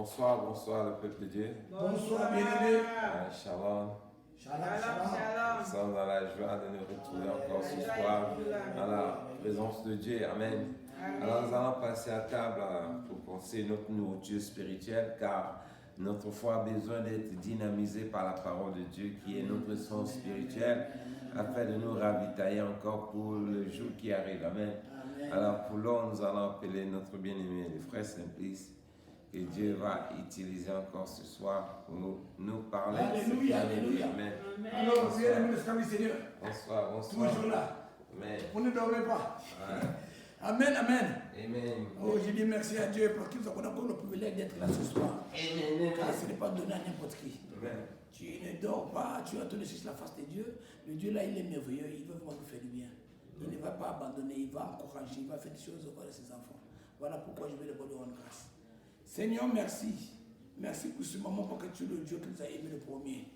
Bonsoir, bonsoir le peuple de Dieu. Bonsoir bien-aimés. Shalom. Shalom, shalom. Nous sommes dans la joie de nous retrouver encore ce soir dans la présence de Dieu. Amen. Alors nous allons passer à table pour penser notre nourriture spirituelle car notre foi a besoin d'être dynamisée par la parole de Dieu qui est notre sang spirituel afin de nous ravitailler encore pour le jour qui arrive. Amen. Alors pour l'heure, nous allons appeler notre bien-aimé, le frère Simplice, que Dieu va utiliser encore ce soir pour nous parler. Alléluia, alléluia. Amen. Alors, bien-aimés, le Seigneur. Bonsoir, bonsoir. Toujours là. Amen. On ne dormait pas. Ouais. Amen, amen. Amen. Oh, je dis merci à Dieu parce qu'il nous a encore le privilège d'être là ce soir. Amen. Car ce n'est pas donné à n'importe qui. Amen. Tu ne dors pas, tu attends de chercher la face de Dieu. Le Dieu là, il est merveilleux, il veut vraiment nous faire du bien. Il ne va pas abandonner, il va encourager, il va faire des choses au de ses enfants. Voilà pourquoi je vais le rendre grâce. Seigneur, merci. Merci pour ce moment, parce que tu es le Dieu qui nous a aimés le premier.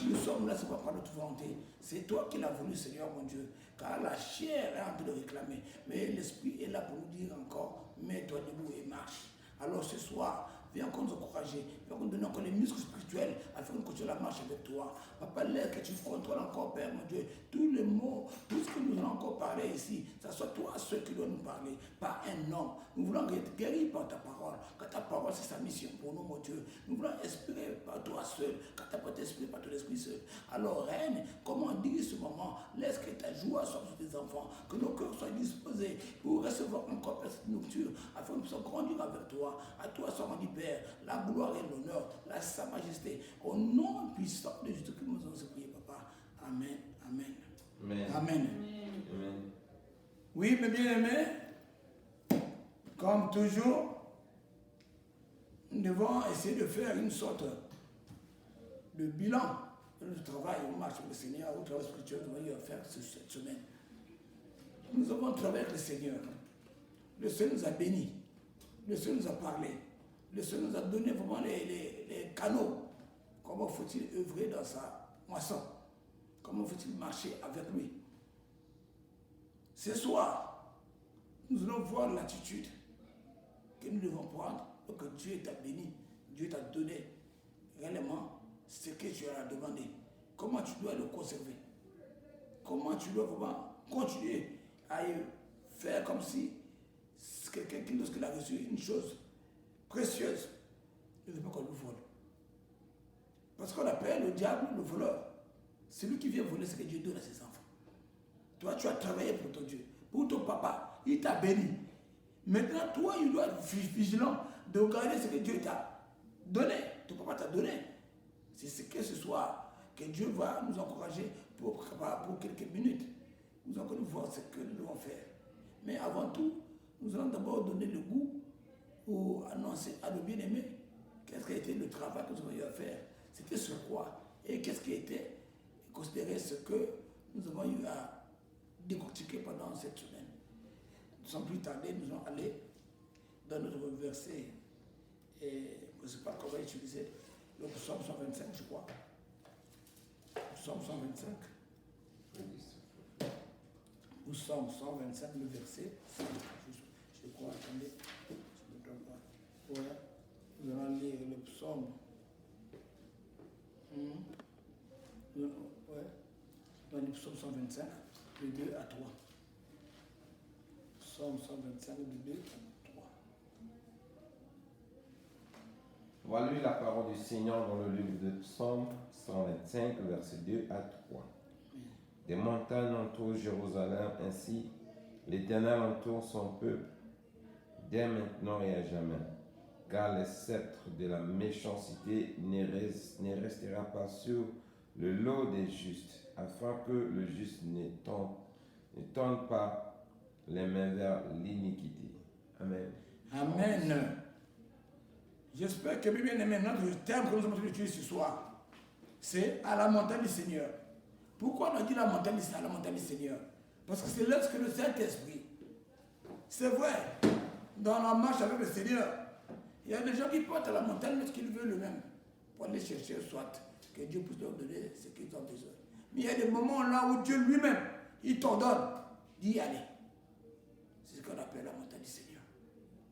Nous sommes là, ce n'est pas par notre volonté. C'est toi qui l'as voulu, Seigneur, mon Dieu. Car la chair est en train de réclamer. Mais l'Esprit est là pour nous dire encore, mets-toi debout et marche. Alors ce soir, viens encore nous encourager, viens encore nous donner encore les muscles spirituels afin que nous continuions la marche avec toi. Papa, laisse que tu contrôles encore, Père, mon Dieu, tous les mots, tout ce que nous allons encore parler ici, ça soit toi seul qui dois nous parler, pas un homme. Nous voulons être guéris par ta parole, car ta parole c'est sa mission pour nous, mon Dieu. Nous voulons espérer par toi seul, car tu n'as pas inspiré par ton esprit seul. Alors, Reine, comment on dit ce moment, laisse que ta joie soit sur tes enfants, que nos cœurs soient disposés pour recevoir encore cette nourriture, afin que nous puissions grandir avec toi. À toi soit rendu Père, la gloire et l'honneur, la sa majesté. Au nom puissant de Jésus que nous avons prié, Papa. Amen. Amen. Amen. Amen. Amen. Oui, mes bien-aimés, comme toujours, nous devons essayer de faire une sorte de bilan de notre travail. On marche avec le Seigneur, au travail spirituel que nous allons faire cette semaine. Nous avons travaillé avec le Seigneur. Le Seigneur nous a bénis. Le Seigneur nous a parlé. Le Seigneur nous a donné vraiment les canaux. Comment faut-il œuvrer dans sa moisson? Comment faut-il marcher avec lui? Ce soir, nous allons voir l'attitude que nous devons prendre pour que Dieu t'a béni. Dieu t'a donné réellement ce que tu as demandé. Comment tu dois le conserver? Comment tu dois vraiment continuer à faire comme si quelqu'un qui, lorsqu'il a reçu une chose précieuse, ne veut pas qu'on le vole. Parce qu'on appelle le diable le voleur. Celui qui vient voler ce que Dieu donne à ses enfants. Toi, tu as travaillé pour ton Dieu, pour ton papa, il t'a béni. Maintenant, toi, il dois être vigilant de regarder ce que Dieu t'a donné. Ton papa t'a donné. C'est ce que ce soir que Dieu va nous encourager pour quelques minutes. Nous allons voir ce que nous devons faire. Mais avant tout, nous allons d'abord donner le goût ou annoncer à nos bien-aimés qu'est-ce qui a été le travail que nous avons eu à faire. C'était sur quoi et qu'est-ce qui a été considéré ce que nous avons eu à décortiquer pendant cette semaine. Sans plus tarder, nous allons aller dans notre verset et je ne sais pas comment utiliser le psaume 125, je crois. Psaume 125. Psaume 125, le verset 5. Je crois, attendez, je ne me trompe pas. Ouais. Nous allons lire le psaume. Ouais. Dans le psaume 125, de 2 à 3. Psaume 125, de 2 à 3. Voilà la parole du Seigneur dans le livre de Psaume 125, versets 2 à 3. Des montagnes entourent Jérusalem, ainsi l'Éternel entoure son peuple, dès maintenant et à jamais. Car le sceptre de la méchanceté ne restera pas sur le lot des justes, afin que le juste ne tourne pas les mains vers l'iniquité. Amen. Amen. J'espère que, bien aimé, notre thème que nous allons étudier ce soir, c'est à la montagne du Seigneur. Pourquoi on a dit la montagne du Seigneur? Parce que c'est là que le Saint-Esprit. C'est vrai, dans la marche avec le Seigneur, il y a des gens qui partent à la montagne parce qu'ils veulent le même, pour aller chercher soit que Dieu puisse leur donner ce qu'ils ont besoin. Mais il y a des moments là où Dieu lui-même, il t'ordonne d'y aller. C'est ce qu'on appelle la montagne du Seigneur.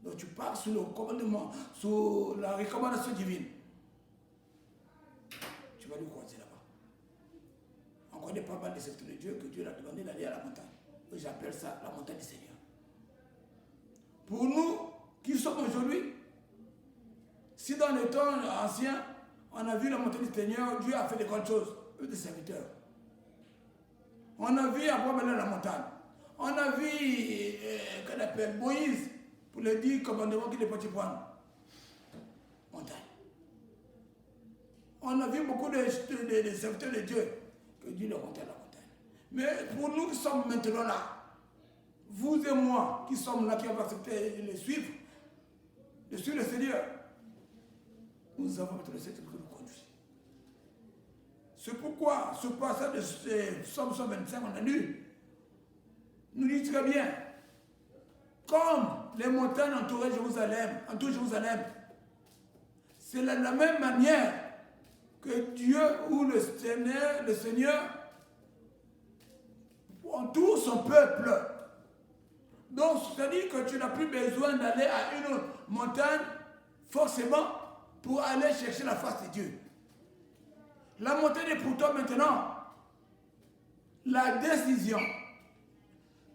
Donc tu pars sous le commandement, sous la recommandation divine. Tu vas lui croiser là-bas. On connaît pas mal de serviteurs de Dieu que Dieu l'a demandé d'aller à la montagne. J'appelle ça la montagne du Seigneur. Pour nous qui sommes aujourd'hui, si dans les temps anciens, on a vu la montagne du Seigneur, Dieu a fait de grandes choses, eux des serviteurs. On a vu Abraham aller à la montagne. On a vu, qu'on appelle Moïse, pour le dire commandement qu'il est parti prendre. Montagne. On a vu beaucoup de serviteurs de Dieu, que Dieu les comptait à la montagne. Mais pour nous qui sommes maintenant là, vous et moi qui sommes là, qui avons accepté de le suivre le Seigneur, nous avons maintenant le Seigneur qui nous conduit. C'est pourquoi ce passage de Psaume 125, on a lu, nous dit très bien, comme les montagnes entourent Jérusalem, c'est de la même manière que Dieu ou le Seigneur entoure son peuple. Donc, c'est-à-dire que tu n'as plus besoin d'aller à une montagne forcément pour aller chercher la face de Dieu. La montagne est pour toi maintenant la décision.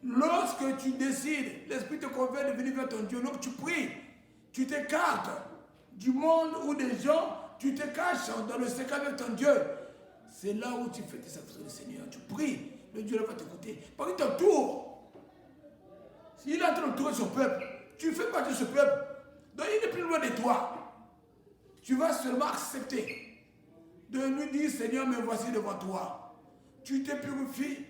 Lorsque tu décides, l'Esprit te convainc de venir vers ton Dieu, donc tu pries, tu t'écartes du monde ou des gens, tu te caches dans le secret avec ton Dieu. C'est là où tu fais tes sacrifices au Seigneur. Tu pries, le Dieu va t'écouter. Parce qu'il t'entoure. S'il est en train d'entourer son peuple, tu fais partie de ce peuple. Donc il est plus loin de toi. Tu vas seulement accepter de lui dire, Seigneur, me voici devant toi. Tu te purifies,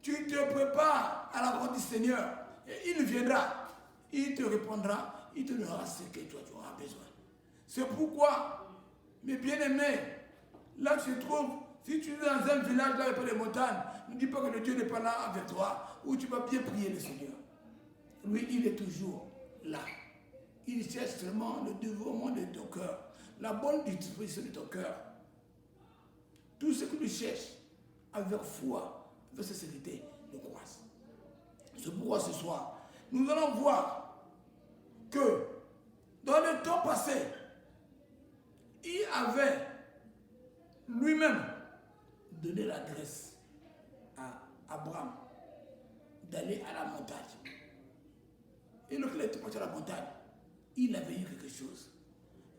tu te prépares à la grande du Seigneur. Et il viendra, il te répondra, il te donnera ce que toi tu auras besoin. C'est pourquoi, mes bien-aimés, là tu te trouves, si tu es dans un village là, il n'y a pas de montagne, ne dis pas que le Dieu n'est pas là avec toi, ou tu vas bien prier le Seigneur. Lui, il est toujours là. Il cherche seulement le dévouement de ton cœur, la bonne disposition de ton cœur. Tout ce que tu cherches avec foi, avec sincérité, le croise. C'est pourquoi ce soir, nous allons voir que dans le temps passé, il avait lui-même donné l'adresse à Abraham d'aller à la montagne. Et lorsqu'il était parti à la montagne, il avait eu quelque chose.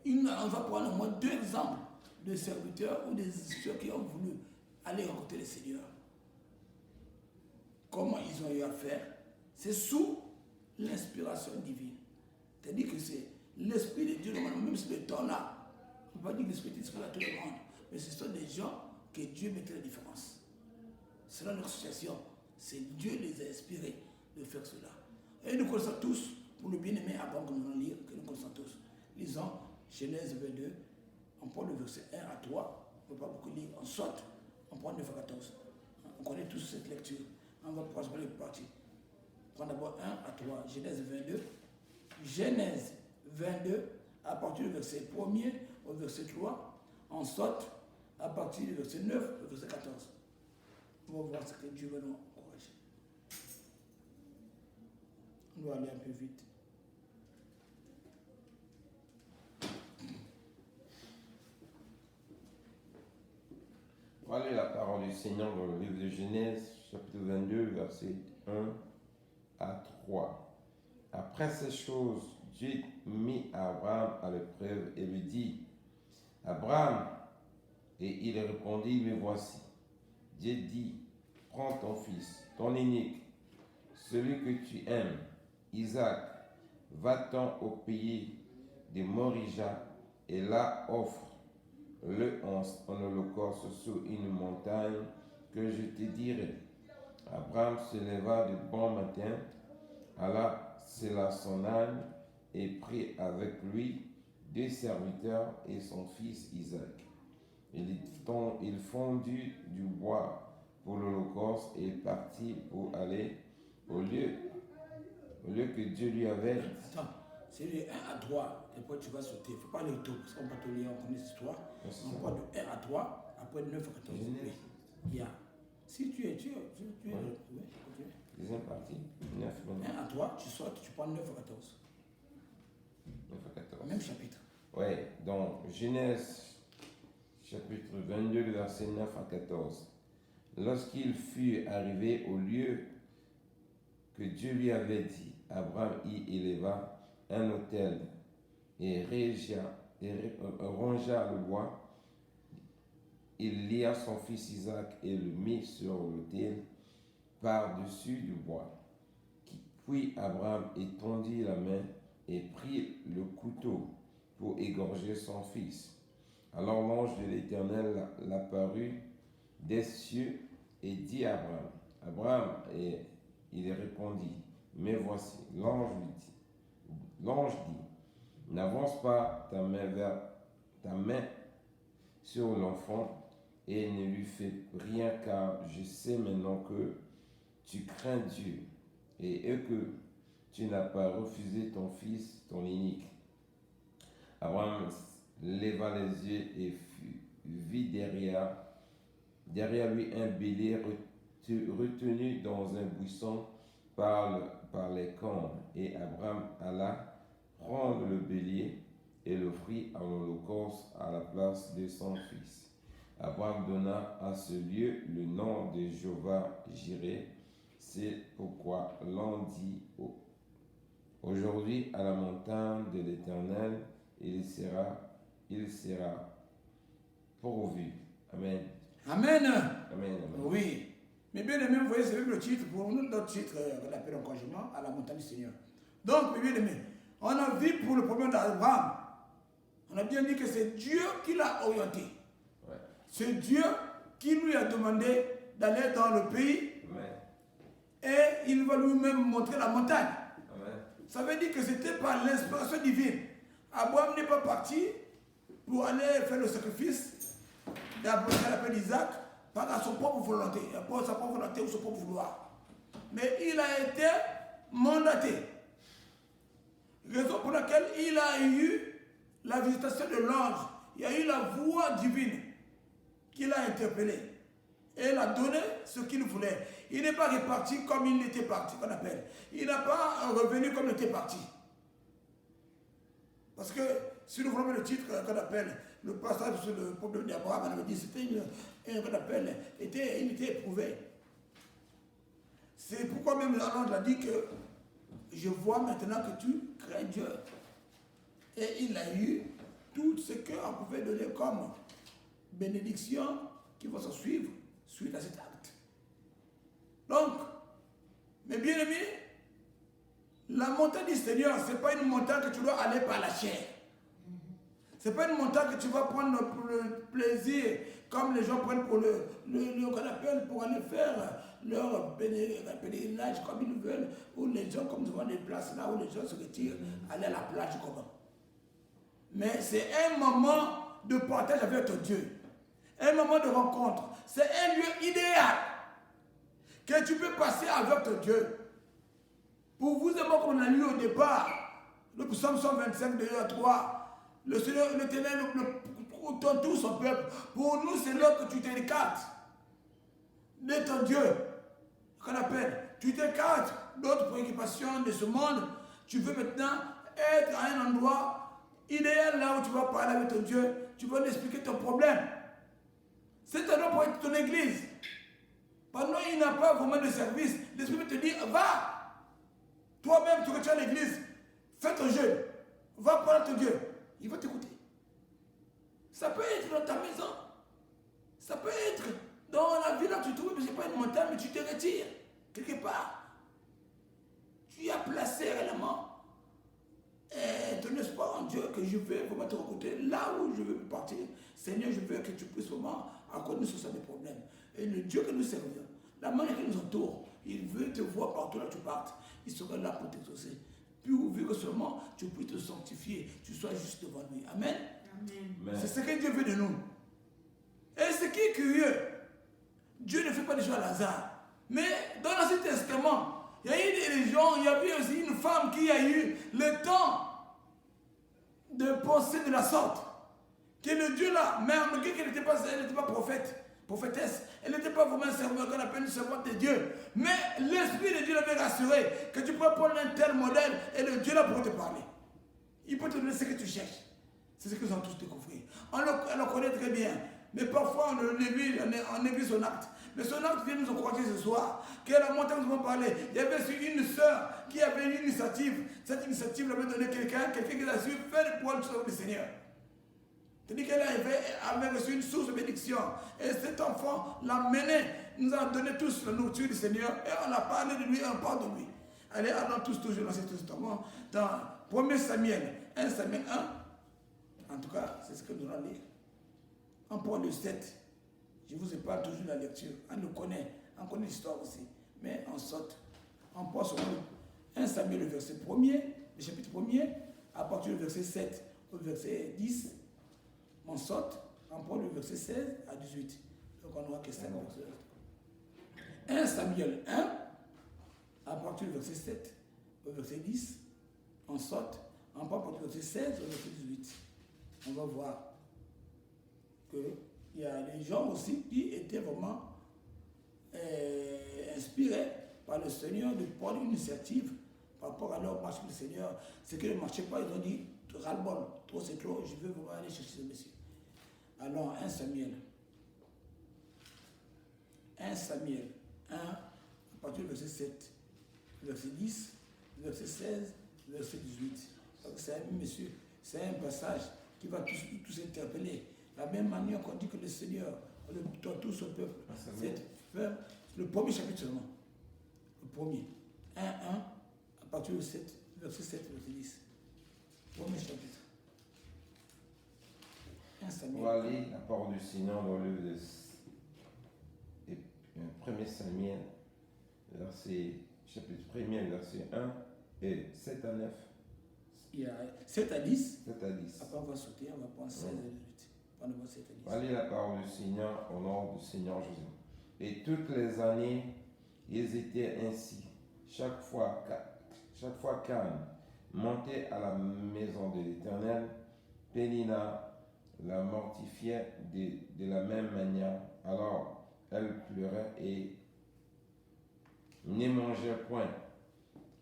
On va prendre au moins 2 exemples de serviteurs ou de ceux qui ont voulu aller rencontrer le Seigneur. Comment ils ont eu à faire? C'est sous l'inspiration divine. C'est-à-dire que c'est l'Esprit de Dieu, même si le temps-là, on ne peut pas dire que l'Esprit est à tout le monde, mais ce sont des gens que Dieu mettait la différence. Selon leur situation, c'est Dieu les a inspirés de faire cela. Et nous connaissons tous, pour le bien-aimé, avant que nous allons lire, que nous connaissons tous. Lisons Genèse 22, on prend le verset 1 à 3, on ne peut pas beaucoup lire, on saute, on prend 9 à 14. On connaît tous cette lecture. On va prendre les parties. On prend d'abord 1 à 3, Genèse 22. Genèse 22, à partir du verset 1er au verset 3, on saute à partir du verset 9 au verset 14. On va voir ce que Dieu va nous encourager. On doit aller un peu vite. On va lire la parole du Seigneur dans le livre de Genèse, chapitre 22, versets 1 à 3. Après ces choses, Dieu mit Abraham à l'épreuve et lui dit, Abraham, et il répondit, me voici. Dieu dit, prends ton fils, ton unique, celui que tu aimes, Isaac, va-t'en au pays de Morija et là offre-le en holocauste sur une montagne que je te dirai. Abraham se leva de bon matin, alla sella son âne et prit avec lui 2 serviteurs et son fils Isaac. Il fondit du bois pour l'holocauste et partit pour aller au lieu que Dieu lui avait dit. Attends, c'est le 1 à 3, et après tu vas sauter. Il ne faut pas aller au tout, parce qu'on va te lire, on connaît l'histoire. On parle de 1 à 3, après 9 à 14. Oui. Si tu es, oui, Deuxième partie, 9 1 à 3, tu sautes, tu prends 9 à 14. 9 à 14. Même chapitre. Oui, donc Genèse chapitre 22, verset 9 à 14. Lorsqu'il fut arrivé au lieu que Dieu lui avait dit, Abraham y éleva un autel et rongea le bois. Il lia son fils Isaac et le mit sur l'autel par-dessus du bois. Puis Abraham étendit la main et prit le couteau pour égorger son fils. Alors l'ange de l'Éternel l'apparut des cieux et dit à Abraham, Abraham, et il répondit, mais voici, l'ange dit, n'avance pas ta main sur l'enfant et ne lui fais rien, car je sais maintenant que tu crains Dieu et que tu n'as pas refusé ton fils, ton unique. Abraham leva les yeux et vit derrière lui un bélier retenu dans un buisson par les cornes. Et Abraham alla prendre le bélier et l'offrit en holocauste à la place de son fils. Abraham donna à ce lieu le nom de Jéhovah Jireh. C'est pourquoi l'on dit aujourd'hui à la montagne de l'Éternel, il sera pourvu. Amen. Amen. Amen. Amen. Oui. Mais bien aimé, vous voyez, c'est le titre pour nous, notre titre qu'on appelle encouragement à la montagne du Seigneur. Donc, mes bien aimés, on a vu pour le problème d'Abraham, on a bien dit que c'est Dieu qui l'a orienté. Ouais. C'est Dieu qui lui a demandé d'aller dans le pays. Amen. Et il va lui-même montrer la montagne. Amen. Ça veut dire que c'était par l'inspiration divine. Abraham n'est pas parti pour aller faire le sacrifice d'Abraham d'Isaac par sa propre volonté, par sa propre volonté ou son propre vouloir. Mais il a été mandaté. Raison pour laquelle il a eu la visitation de l'ange. Il y a eu la voix divine qui l'a interpellé. Et il a donné ce qu'il voulait. Il n'est pas reparti comme il était parti, qu'on appelle. Il n'a pas revenu comme il était parti. Parce que si nous voulons le titre qu'on appelle le passage sur le problème d'Abraham, on avait dit c'était qu'on appelle, il était éprouvé. C'est pourquoi même l'ange a dit que je vois maintenant que tu crains Dieu. Et il a eu tout ce qu'on pouvait donner comme bénédiction qui va se suivre suite à cet acte. Donc, mes bien-aimés, la montagne du Seigneur, ce n'est pas une montagne que tu dois aller par la chair. Ce n'est pas une montagne que tu vas prendre pour le plaisir, comme les gens prennent pour qu'on appelle pour aller faire leur pèlerinage comme ils veulent, ou les gens comme devant des places là où les gens se retirent, aller à la plage comment. Mais c'est un moment de partage avec ton Dieu. Un moment de rencontre. C'est un lieu idéal que tu peux passer avec ton Dieu. Pour vous et moi, comme on a lu au départ, le psaume 125, 2 à 3, le Seigneur, l'Éternel, ton tout son peuple. Pour nous, c'est là que tu t'écartes de ton Dieu. Qu'on appelle, tu t'écartes d'autres préoccupations de ce monde. Tu veux maintenant être à un endroit idéal là où tu vas parler avec ton Dieu. Tu vas lui expliquer ton problème. C'est un endroit pour être ton église. Pendant il n'a pas vraiment de service, l'Esprit te dit, va. Toi-même, tu retiens l'église, fais ton jeûne, va parler à ton Dieu, il va t'écouter. Ça peut être dans ta maison, ça peut être dans la ville où tu te trouves, mais ce n'est pas une montagne, mais tu te retires quelque part. Tu as placé réellement ton espoir en Dieu que je vais vraiment te rencontrer là où je veux partir. Seigneur, je veux que tu puisses vraiment accorder sur ça des problèmes. Et le Dieu que nous servons, la manière qui nous entoure, il veut te voir partout là où tu partes. Il sera là pour t'exaucer. Puis vu que seulement tu puisses te sanctifier, tu sois juste devant lui. Amen. Amen. C'est ce que Dieu veut de nous. Et ce qui est curieux, Dieu ne fait pas des choses à hasard. Mais dans l'Ancien Testament, il y a eu des gens, il y avait aussi une femme qui a eu le temps de penser de la sorte. Que le Dieu là, même malgré qu'elle n'était pas prophétesse, elle n'était pas vraiment un serveur qu'on appelle une servante de Dieu. Mais l'Esprit de Dieu l'avait rassuré que tu peux prendre un tel modèle et le Dieu là pour te parler. Il peut te donner ce que tu cherches. C'est ce que nous allons tous découvrir. On le connaît très bien. Mais parfois, on néglige son acte. Mais son acte vient nous encourager ce soir. Que la montagne nous avons parlé. Il y avait une sœur qui avait une initiative. Cette initiative l'avait donné quelqu'un qui a su faire pour le Seigneur. C'est-à-dire qu'elle avait reçu une source de bénédiction. Et cet enfant l'a mené, nous a donné tous la nourriture du Seigneur. Et on a parlé de lui, on parle de lui. Allez, allons tous toujours dans cet testament. Dans 1 Samuel, 1 Samuel 1. En tout cas, c'est ce que nous allons lire. On prend le 7. Je vous épargne toujours la lecture. On le connaît. On connaît l'histoire aussi. Mais on saute. On prend sur 1 Samuel, le verset 1er, le chapitre 1er, à partir du verset 7 au verset 10. On saute, on prend le verset 16 à 18. Donc on aura que 5 versets. 1 Samuel 1, à partir du verset 7 au verset 10. On saute, on prend à partir du verset 16 au verset 18. On va voir qu'il y a des gens aussi qui étaient vraiment inspirés par le Seigneur de prendre une initiative par rapport à leur marché du Seigneur. Ce qui ne marchait pas, ils ont dit, ras-le-bol, trop c'est trop, je veux vraiment aller chercher ce monsieur. Alors, 1 Samuel. 1 Samuel 1, à partir du verset 7, verset 10, verset 16, verset 18. Donc c'est un monsieur, c'est un passage qui va tous interpeller. De la même manière qu'on dit que le Seigneur, dans tout son peuple, c'est le premier chapitre seulement. Le premier. 1, 1, à partir du 7, verset 7, verset 10. Premier chapitre. 1 Samuel. On va lire la parole du Seigneur dans le livre de 1 Samuel, chapitre 1er, verset 1 et 7 à 9. Il y a 7 à 10. 7 à 10. Après, on va sauter, on va prendre 16 à 18. On va 7 à 10. On va lire la parole du Seigneur au nom du Seigneur Jésus. Et toutes les années, ils étaient ainsi. Chaque fois qu'Anne montait à la maison de l'Éternel, Pénina la mortifiait de la même manière. Alors, elle pleurait et ne mangeait point.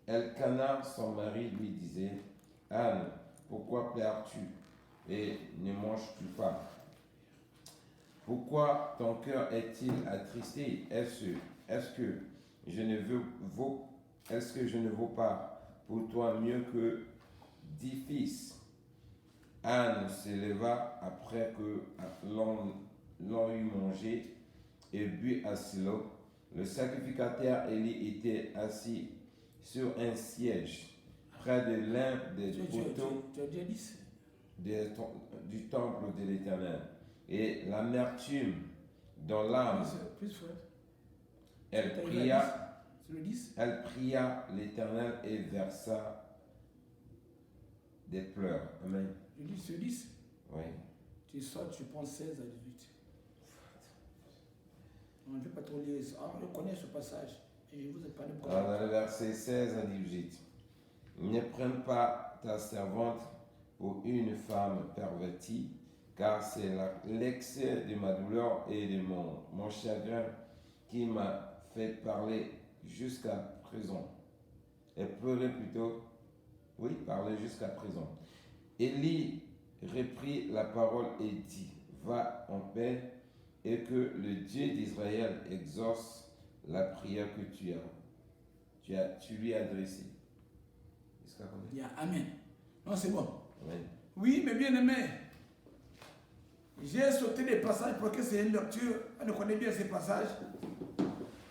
Elkana, son mari, lui disait, Anne, pourquoi pleures-tu et ne manges-tu pas? Pourquoi ton cœur est-il attristé? Est-ce que je ne vaux pas pour toi mieux que 10 fils? Anne se leva après que l'on eut mangé et bu à Silo. Le sacrificateur Élie était assis sur un siège près de l'un des poteaux du temple de l'Éternel. Et l'amertume dans l'âme, elle pria l'Éternel et versa des pleurs. Amen. Je lis sur 10. Oui. Tu sors, tu prends 16 à 18. On ne veut pas trop lire ça. On connaît ce passage. Et je vous ai parlé beaucoup. Dans le verset 16 à 18. Ne prenne pas ta servante pour une femme pervertie, car c'est l'excès de ma douleur et de mon chagrin qui m'a fait parler jusqu'à présent. Et pleurer plutôt. Oui, parler jusqu'à présent. Élie reprit la parole et dit, va en paix et que le Dieu d'Israël exauce la prière que tu lui as adressée. Il y a Amen. Non, c'est bon. Amen. Oui, mais bien aimé, j'ai sauté des passages parce que c'est une lecture, on connaît bien ces passages.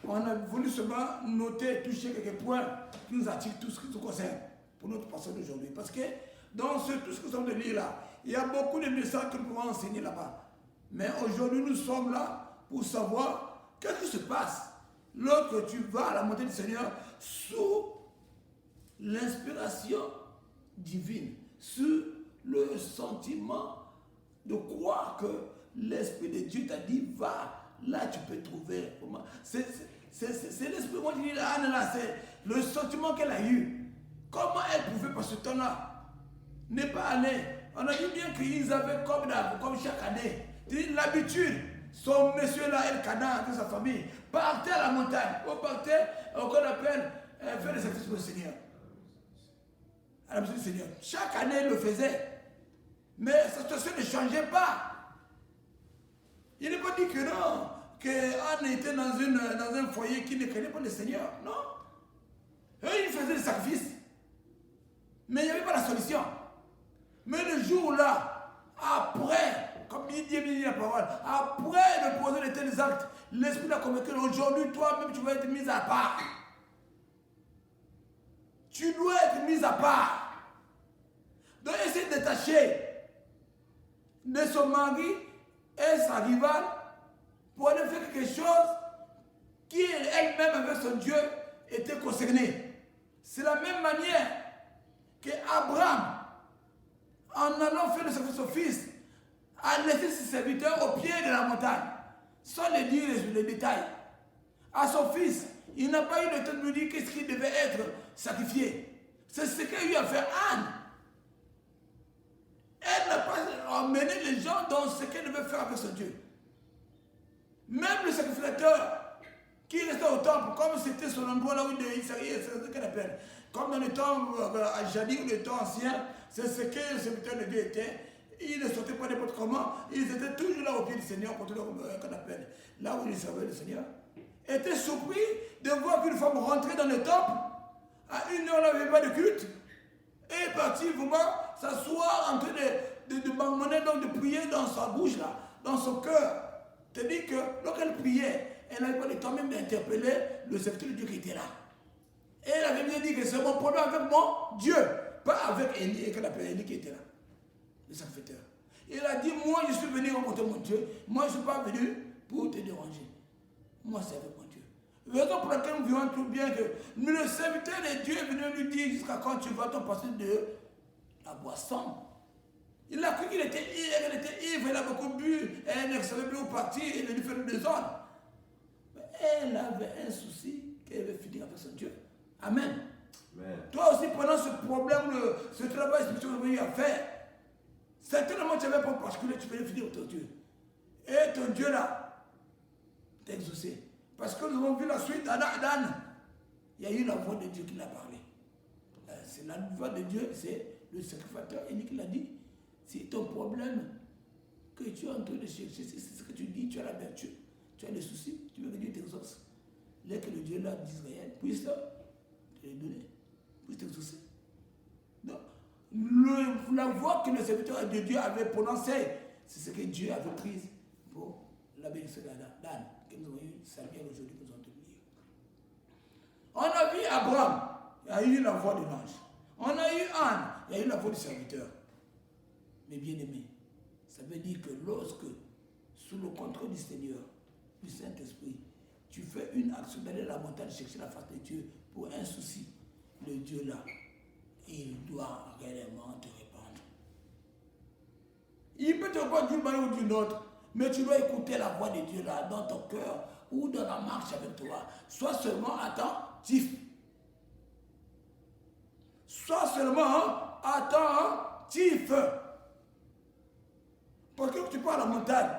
On a voulu seulement noter, toucher quelques points qui nous attirent tout ce qui nous concerne pour notre passage d'aujourd'hui. Parce que dans tout ce que nous sommes de lire là, il y a beaucoup de messages que nous pouvons enseigner là-bas. Mais aujourd'hui, nous sommes là pour savoir qu'est-ce qui se passe lorsque tu vas à la montée du Seigneur sous l'inspiration divine, sous le sentiment de croire que l'Esprit de Dieu t'a dit, va, là tu peux trouver. C'est l'Esprit, moi je dis, Anne là, c'est le sentiment qu'elle a eu. Comment elle pouvait, par ce temps-là, ne pas aller? On a dit bien qu'ils avaient comme chaque année, l'habitude, son monsieur là, Elkana, avec sa famille, partait à la montagne, ou partait, qu'on appelle, faire des sacrifices pour le Seigneur. à la maison du Seigneur. Chaque année, il le faisait. Mais sa situation ne changeait pas. Il n'est pas dit que non, qu'Anne était dans un foyer qui ne connaît pas le Seigneur. Non. Eux, ils faisaient des sacrifices. Mais il n'y avait pas la solution. Mais le jour-là, après, comme il dit la parole, après de poser de tels actes, l'Esprit l'a convaincu aujourd'hui, toi-même, tu vas être mis à part. Tu dois être mis à part. Donc, essayer de détacher de son mari et sa rivale pour aller faire quelque chose qui elle-même avec son Dieu était concernée. C'est la même manière que Abraham, en allant faire le sacrifice au fils, a laissé ses serviteurs au pied de la montagne, sans lui dire les détails. À son fils, il n'a pas eu le temps de lui dire qu'est-ce qui devait être sacrifié. C'est ce qu'a eu à faire Anne. Elle n'a pas emmené les gens dans ce qu'elle devait faire avec son Dieu. Même le sacrificateur qui restait au temple, comme c'était son endroit là où il s'est, c'est ce qu'elle appelle. Comme dans le temps à Jadis ou le temps ancien, c'est ce que le serviteur de Dieu était. Ils ne sortaient pas n'importe comment. Ils étaient toujours là au pied du Seigneur, qu'on appelle, là où ils servaient le Seigneur. Était surpris de voir qu'une femme rentrait dans le temple. À une heure, elle n'avait pas de culte. Et est partie vraiment s'asseoir en train de marmonner, donc de prier dans sa bouche là, dans son cœur. C'est-à-dire que lorsqu'elle priait, elle n'avait pas le temps même d'interpeller le serviteur de Dieu qui était là. Et elle avait bien dit que c'est mon problème avec mon Dieu, pas avec Élie, qu'elle appelait Élie qui était là, le sacrificateur. Il a dit, moi je suis venu rencontrer mon Dieu, moi je ne suis pas venu pour te déranger. Moi c'est avec mon Dieu. Raison pour laquelle nous vivons tout bien que le serviteur de Dieu est venu lui dire jusqu'à quand tu vas t'en passer de la boisson. Il a cru qu'il était ivre, il a beaucoup bu, elle ne savait plus où partir, il a dû faire le désordre. Mais elle avait un souci qu'elle avait fini avec son Dieu. Amen. Amen. Toi aussi, pendant ce problème, ce travail spirituel que tu as fait, certainement tu n'avais pas particulier, tu peux le finir avec ton Dieu. Et ton Dieu là, t'a exaucé. Parce que nous avons vu la suite d'Anne. Il y a eu la voix de Dieu qui l'a parlé. C'est la voix de Dieu, c'est le sacrificateur Élie qui l'a dit. C'est ton problème que tu es en train de chercher, c'est ce que tu dis, tu as la vertu, tu as des soucis, tu veux que Dieu t'exauce. Là que le Dieu là d'Israël puisse te les donner, puisse t'exaucer. Donc, la voix que le serviteur de Dieu avait prononcée, c'est ce que Dieu avait pris pour la bénédiction d'Anne, que nous avons eu salué aujourd'hui, nous avons lire. On a vu Abraham, il y a eu la voix de l'ange. On a eu Anne, il y a eu la voix du serviteur. Mais bien aimé, ça veut dire que lorsque, sous le contrôle du Seigneur, du Saint-Esprit, tu fais une action d'aller à la montagne chercher la face de Dieu pour un souci, le Dieu là, il doit réellement te répondre. Il peut te répondre d'une manière ou d'une autre, mais tu dois écouter la voix de Dieu là, dans ton cœur ou dans la marche avec toi. Sois seulement attentif. Sois seulement attentif. Parce que tu pars à la montagne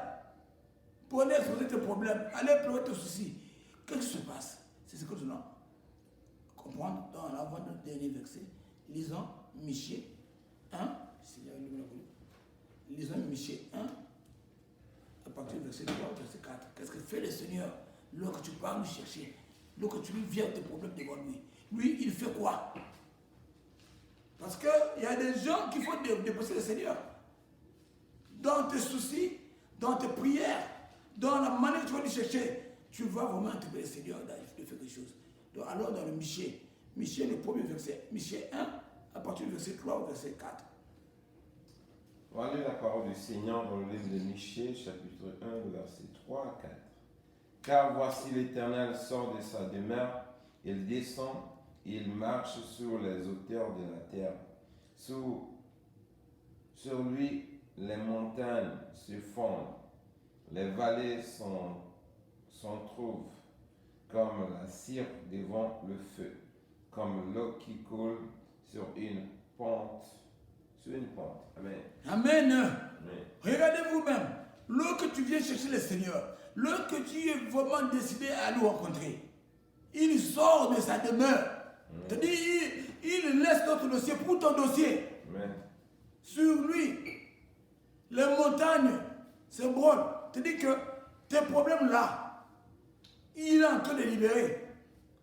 pour aller exposer tes problèmes, aller pleurer tes soucis. Qu'est-ce qui se passe? C'est ce que nous allons comprendre dans l'avant-dernier verset. Lisons Michée 1. Lisons Michée 1, à partir du verset 3, verset 4. Qu'est-ce que fait le Seigneur lorsque tu pars nous chercher, lorsque tu lui viens tes problèmes devant lui? Lui, il fait quoi? Parce qu'il y a des gens qui font déposer le Seigneur. Dans tes soucis, dans tes prières, dans la manière que tu vas lui chercher, tu vas vraiment interpeller le Seigneur de faire quelque chose. Donc, alors dans le Michée, le premier verset, Michée 1, à partir du verset 3 au verset 4. On va lire la parole du Seigneur dans le livre de Michée, chapitre 1, verset 3 à 4. Car voici l'Éternel sort de sa demeure, il descend, il marche sur les hauteurs de la terre. Sur lui, les montagnes se fondent, les vallées s'entrouvent comme la cire devant le feu, comme l'eau qui coule sur une pente. Amen. Amen. Amen. Regardez vous-même, lorsque tu viens chercher le Seigneur, lorsque tu es vraiment décidé à le rencontrer, il sort de sa demeure. C'est-à-dire, il laisse d'autres dossiers pour ton dossier. Amen. Sur lui, les montagnes se brûlent. Tu dis que tes problèmes là, il est en train de libérer.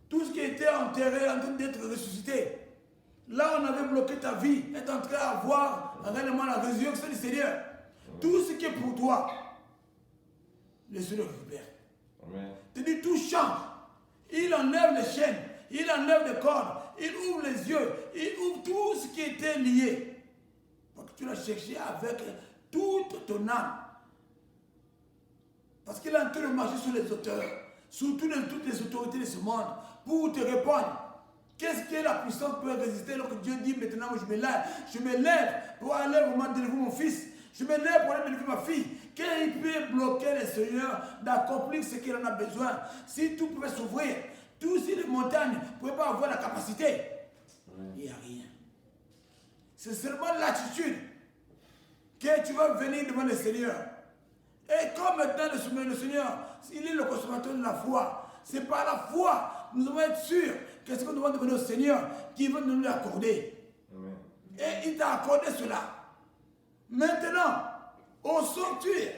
Tout ce qui était enterré, en train d'être ressuscité. Là, on avait bloqué ta vie, est en train d'avoir réellement la résurrection du Seigneur. Tout ce qui est pour toi, le Seigneur récupère. Amen. Tu dis tout change. Il enlève les chaînes, il enlève les cordes, il ouvre les yeux, il ouvre tout ce qui était lié. Parce que tu l'as cherché avec toute ton âme. Parce qu'il est en train de marcher sur les auteurs, sur toutes les autorités de ce monde, pour te répondre. Qu'est-ce que la puissance peut résister lorsque Dieu dit maintenant je me lève pour aller vraiment délivrer mon fils, je me lève pour aller délivrer ma fille. Qu'il peut bloquer le Seigneur d'accomplir ce qu'il en a besoin? Si tout pouvait s'ouvrir, tous si les montagnes ne pouvaient pas avoir la capacité, il n'y a rien. C'est seulement l'attitude que tu vas venir devant le Seigneur. Et comme maintenant le Seigneur, il est le consommateur de la foi, c'est par la foi, nous devons être sûrs que ce que nous devons demander au Seigneur, qui veut nous l'accorder. Et il t'a accordé cela. Maintenant, au sortir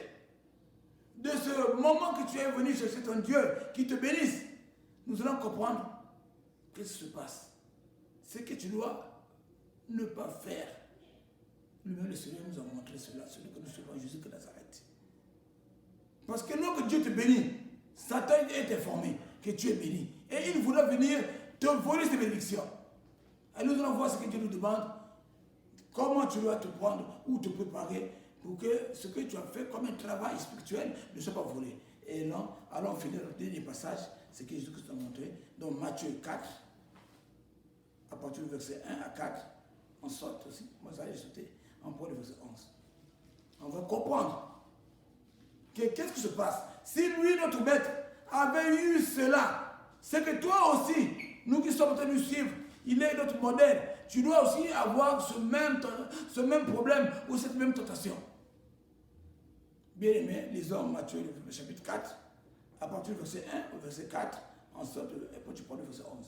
de ce moment que tu es venu chercher ton Dieu, qui te bénisse, nous allons comprendre qu'est-ce qui se passe. Ce que tu dois ne pas faire. Lui-même, le Seigneur nous a montré cela, celui que nous suivons, Jésus de Nazareth. Parce que lorsque Dieu te bénit, Satan est informé que tu es béni. Et il voudra venir te voler ces bénédictions. Et nous allons voir ce que Dieu nous demande, comment tu dois te prendre ou te préparer pour que ce que tu as fait comme un travail spirituel ne soit pas volé. Et non, allons finir le dernier passage, ce que Jésus-Christ a montré, dans Matthieu 4, à partir du verset 1 à 4, on saute aussi, moi j'allais sauter, on prend le verset 11. On va comprendre qu'est-ce qui se passe. Si lui, notre maître, avait eu cela, c'est que toi aussi, nous qui sommes en train de suivre, il est notre modèle. Tu dois aussi avoir ce même problème ou cette même tentation. Bien aimé, lisons Matthieu, le chapitre 4, à partir du verset 1 au verset 4, ensuite, et puis tu prends le verset 11.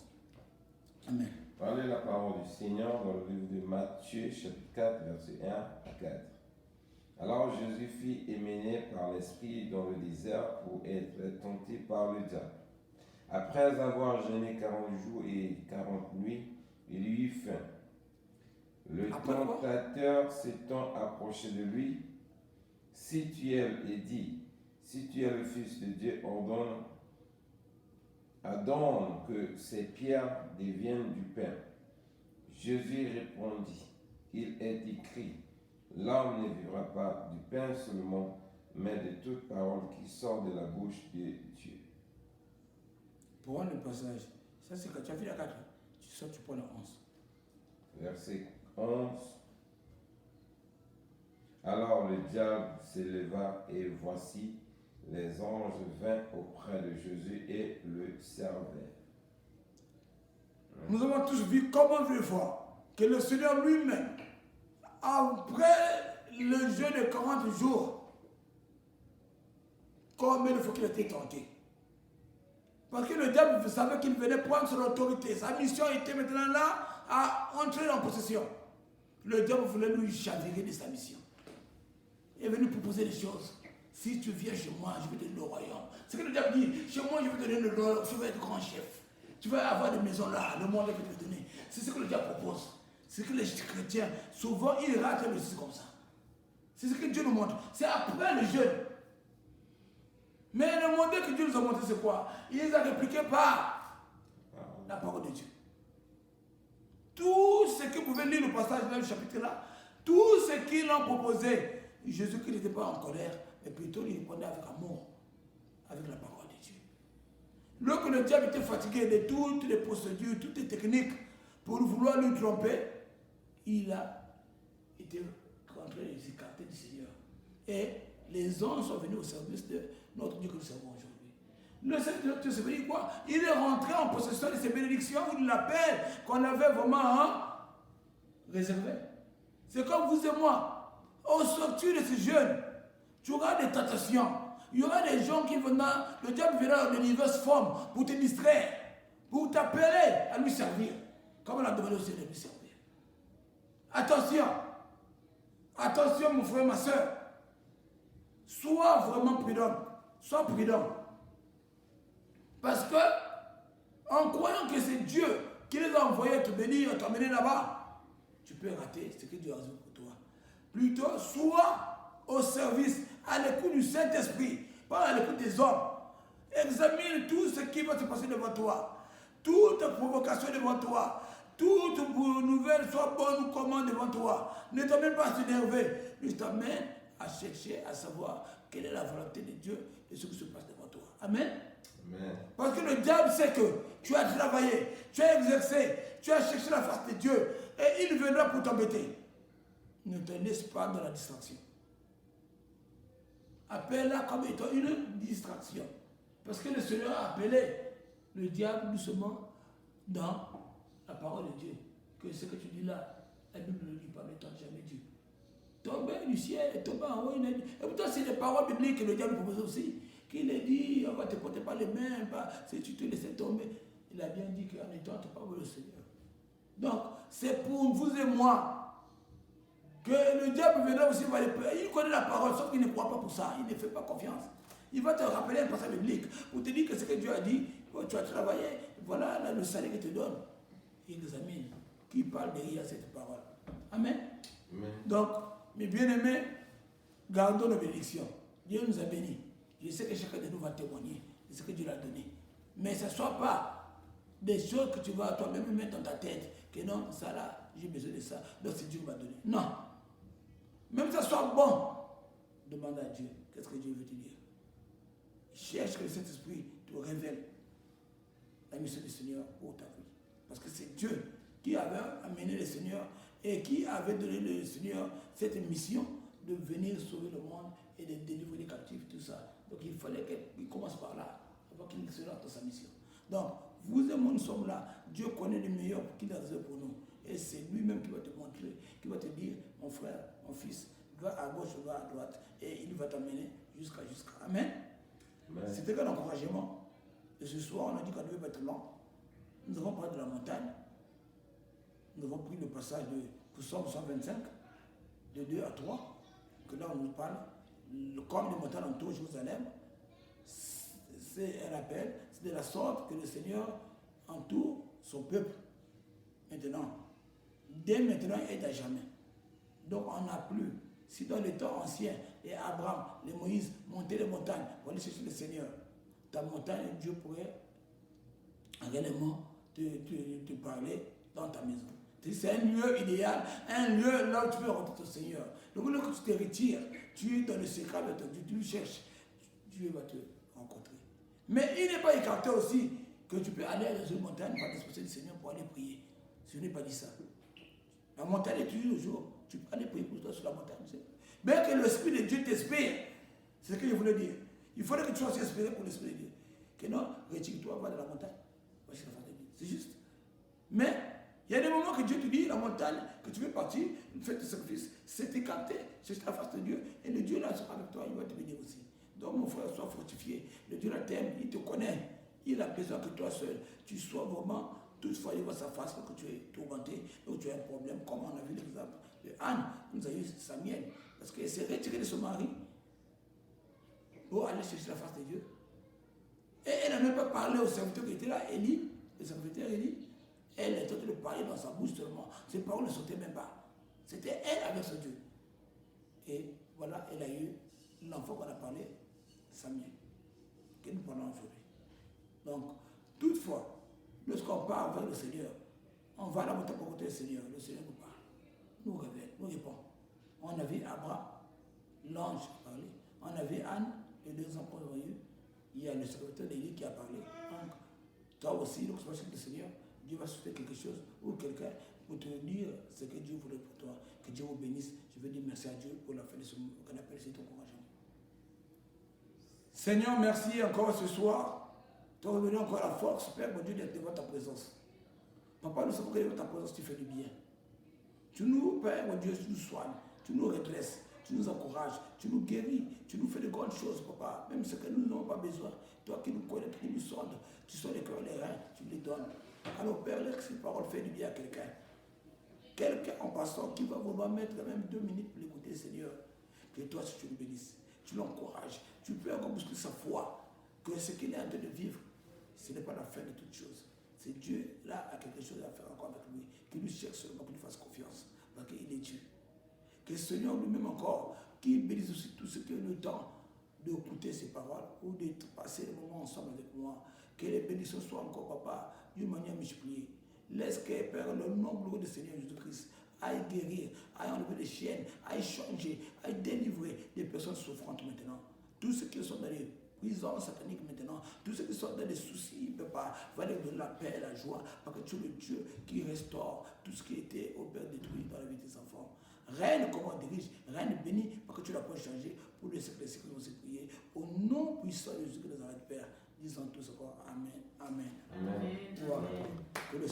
Amen. Parlez la parole du Seigneur dans le livre de Matthieu, chapitre 4, verset 1 à 4. Alors Jésus fut émené par l'Esprit dans le désert pour être tenté par le diable. Après avoir jeûné 40 jours et 40 nuits, il eut faim. Le tentateur s'étant approché de lui, si tu es le Fils de Dieu, ordonne que ces pierres deviennent du pain. Jésus répondit, il est écrit, l'homme ne vivra pas du pain seulement, mais de toute parole qui sort de la bouche de Dieu. Pour le passage, ça c'est quand tu as vu la 4, tu sors, tu prends le 11. Verset 11. Alors le diable s'éleva et voici, les anges vinrent auprès de Jésus et le servaient. Nous avons tous vu comment je vois que le Seigneur lui-même, après le jeûne de 40 jours, combien de fois qu'il a été tenté. Parce que le diable savait qu'il venait prendre son autorité. Sa mission était maintenant là à entrer en possession. Le diable voulait lui chavirer de sa mission. Il est venu proposer des choses. Si tu viens chez moi, je vais te donner le royaume. C'est ce que le diable dit. Chez moi, je vais te donner le royaume. Tu vas être grand chef. Tu vas avoir des maisons là. Le monde va te donner. C'est ce que le diable propose. C'est ce que les chrétiens, souvent, ils ratent le système comme ça. C'est ce que Dieu nous montre. C'est après le jeûne. Mais le modèle que Dieu nous a montré, c'est quoi? Il les a répliqués par la parole de Dieu. Tout ce que vous pouvez lire le passage dans le chapitre là, tout ce qu'ils ont proposé, Jésus-Christ n'était pas en colère, mais plutôt il répondait avec amour, avec la parole de Dieu. Lorsque le diable était fatigué de toutes les procédures, toutes les techniques pour vouloir lui tromper, il a été contre les écartés du Seigneur. Et les anges sont venus au service de notre Dieu que nous servons aujourd'hui. Le Seigneur se veut dire quoi? Il est rentré en possession de ces bénédictions, il l'appelle qu'on avait vraiment réservé. C'est comme vous et moi. Au sortir de ce jeûne, tu auras des tentations. Il y aura des gens qui viendront, le diable viendra de diverses formes pour te distraire, pour t'appeler à lui servir. comme on a demandé au Seigneur de lui servir. Attention. Attention, mon frère, ma soeur. Sois vraiment prudent. Sois prudent. Parce que, en croyant que c'est Dieu qui les a envoyés te bénir, t'emmener là-bas, tu peux rater ce que Dieu a réservé pour toi. Plutôt, sois au service, à l'écoute du Saint-Esprit, pas à l'écoute des hommes. Examine tout ce qui va se passer devant toi. Toute provocation devant toi. Toute nouvelle, soit bonne ou comment devant toi. Ne t'amène pas à s'énerver. Mais t'amène à chercher, à savoir quelle est la volonté de Dieu et ce qui se passe devant toi. Amen. Amen. Parce que le diable sait que tu as travaillé, tu as exercé, tu as cherché la face de Dieu et il viendra pour t'embêter. Ne te laisse pas dans la distraction. Appelle-la comme étant une distraction. Parce que le Seigneur a appelé le diable doucement dans la parole de Dieu. Que ce que tu dis là, la Bible ne le dit pas, mais toi jamais Dieu. Tomber du ciel, tomber en haut, et pourtant c'est des paroles bibliques que le diable propose aussi. Qu'il a dit, on va te porter par les mains, si tu te laisses tomber. Il a bien dit qu'en étant pas le Seigneur. Donc, c'est pour vous et moi que le diable viendra aussi voir les peurs. Il connaît la parole, sauf qu'il ne croit pas pour ça. Il ne fait pas confiance. Il va te rappeler un passage biblique pour te dire que ce que Dieu a dit, tu as travaillé, voilà là, le salaire qu'il te donne. Il examine qui parle derrière cette parole. Amen. Amen. Donc, mes bien-aimés, gardons nos bénédictions. Dieu nous a bénis. Je sais que chacun de nous va témoigner de ce que Dieu l'a donné. Mais ce ne soit pas des choses que tu vas toi-même mettre dans ta tête. Que non, ça là, j'ai besoin de ça. Donc c'est Dieu qui m'a donné. Non. Même si ça soit bon, demande à Dieu. Qu'est-ce que Dieu veut te dire? Cherche que le Saint-Esprit te révèle la mission du Seigneur pour ta vie. Parce que c'est Dieu qui avait amené le Seigneur et qui avait donné le Seigneur cette mission de venir sauver le monde et de délivrer les captifs, tout ça. Donc il fallait qu'il commence par là, avant qu'il se rende dans sa mission. Donc, vous et moi, nous sommes là. Dieu connaît le meilleur qu'il a réservé pour nous. Et c'est lui-même qui va te montrer, qui va te dire, mon frère, mon fils, va à gauche, va à droite. Et il va t'amener jusqu'à. Amen. Amen. C'était un encouragement. Et ce soir, on a dit qu'on devait être lent. Nous avons parlé de la montagne. Nous avons pris le passage de Psaume 125, de 2 à 3, que là on nous parle. Comme les montagnes entourent Jérusalem, c'est un appel, c'est de la sorte que le Seigneur entoure son peuple. Maintenant, dès maintenant et à jamais. Donc on n'a plus. Si dans les temps anciens, les Abraham, les Moïse montaient les montagnes pour aller chercher le Seigneur, ta montagne, Dieu pourrait réellement te parler dans ta maison. C'est un lieu idéal, un lieu là où tu peux rencontrer ton Seigneur. Donc là que tu te retires, tu es dans le secret de ton Dieu, tu le cherches, Dieu va te rencontrer. Mais il n'est pas écarté aussi que tu peux aller dans une montagne pour disposer du Seigneur pour aller prier. Je n'ai pas dit ça. La montagne est toujours le jour. Tu peux aller prier pour toi sur la montagne. Bien que l'Esprit de Dieu t'inspire, c'est ce que je voulais dire. Il faudrait que tu sois inspiré pour l'Esprit de Dieu. Que non, retire-toi, va dans la montagne. C'est juste. Mais il y a des moments que Dieu te dit, la montagne, que tu veux partir, fais tes sacrifices, c'est écarté, cherche la face de Dieu, et le Dieu là sera avec toi, il va te bénir aussi. Donc mon frère, sois fortifié. Le Dieu là t'aime, il te connaît. Il a besoin que toi seul, tu sois vraiment, toutefois il voit sa face, que tu es tourmenté, ou tu as un problème, comme on a vu l'exemple de Anne, nous a eu Samuel, parce qu'elle s'est retirée de son mari pour aller chercher la face de Dieu. Et elle n'a même pas parlé au serviteur qui était là, Élie, le serviteur Élie. Elle est en train de parler dans sa bouche seulement. Ses paroles ne sautaient même pas. C'était elle avec son Dieu. Et voilà, elle a eu l'enfant qu'on a parlé, Samuel, que nous parlons aujourd'hui. Donc, toutefois, lorsqu'on parle avec le Seigneur, on va à la montagne pour côté du Seigneur. Le Seigneur nous parle, nous révèle, nous répond. On a vu Abraham, l'ange parler. On a vu Anne, les deux enfants ont eu. Il y a le secrétaire d'Élie qui a parlé. Donc, toi aussi, lorsque tu vas chez le Seigneur, Dieu va souhaiter quelque chose ou quelqu'un pour te dire ce que Dieu voulait pour toi. Que Dieu vous bénisse. Je veux dire merci à Dieu pour la fin de ce qu'on appelle cet encouragement. Seigneur, merci encore ce soir. Tu as revenu encore la force, Père, mon Dieu, d'être devant ta présence. Papa, nous savons que devant ta présence, tu fais du bien. Tu nous, Père, mon Dieu, tu nous soignes, tu nous redresses, tu nous encourages, tu nous guéris, tu nous fais de grandes choses, Papa. Même ce que nous n'avons pas besoin. Toi qui nous connais, qui nous sondes, tu sondes les cœurs, les reins, tu les donnes. Alors, Père, laisse ces paroles faire du bien à quelqu'un. Quelqu'un en passant qui va vouloir mettre même 2 minutes pour l'écouter, Seigneur. Que toi, si tu le bénisses, tu l'encourages, tu peux encore bousculer sa foi, que ce qu'il est en train de vivre, ce n'est pas la fin de toute chose. C'est Dieu, là, a quelque chose à faire encore avec lui. Qu'il lui cherche seulement, qu'il lui fasse confiance, parce qu'il est Dieu. Que le Seigneur lui-même encore, qu'il bénisse aussi tout ce qui est le temps d'écouter ses paroles ou de passer le moment ensemble avec moi. Que les bénédictions soient encore, papa, d'une manière multipliée. Laisse que, Père, le nom glorieux du Seigneur Jésus-Christ aille guérir, aille enlever les chaînes, aille changer, aille délivrer des personnes souffrantes maintenant. Tous ceux qui sont dans les prisons sataniques maintenant, tous ceux qui sont dans les soucis, papa, va leur donner la paix, la joie, parce que tu es le Dieu qui restaure tout ce qui était au Père détruit dans la vie de tes enfants. Règne comme on dirige, règne béni, parce que tu l'as pas changé pour les siècles qui vont se prier. Au nom puissant de Jésus de Nazareth, Père, disons tous encore Amen. Amen. Amen. Voilà. Que le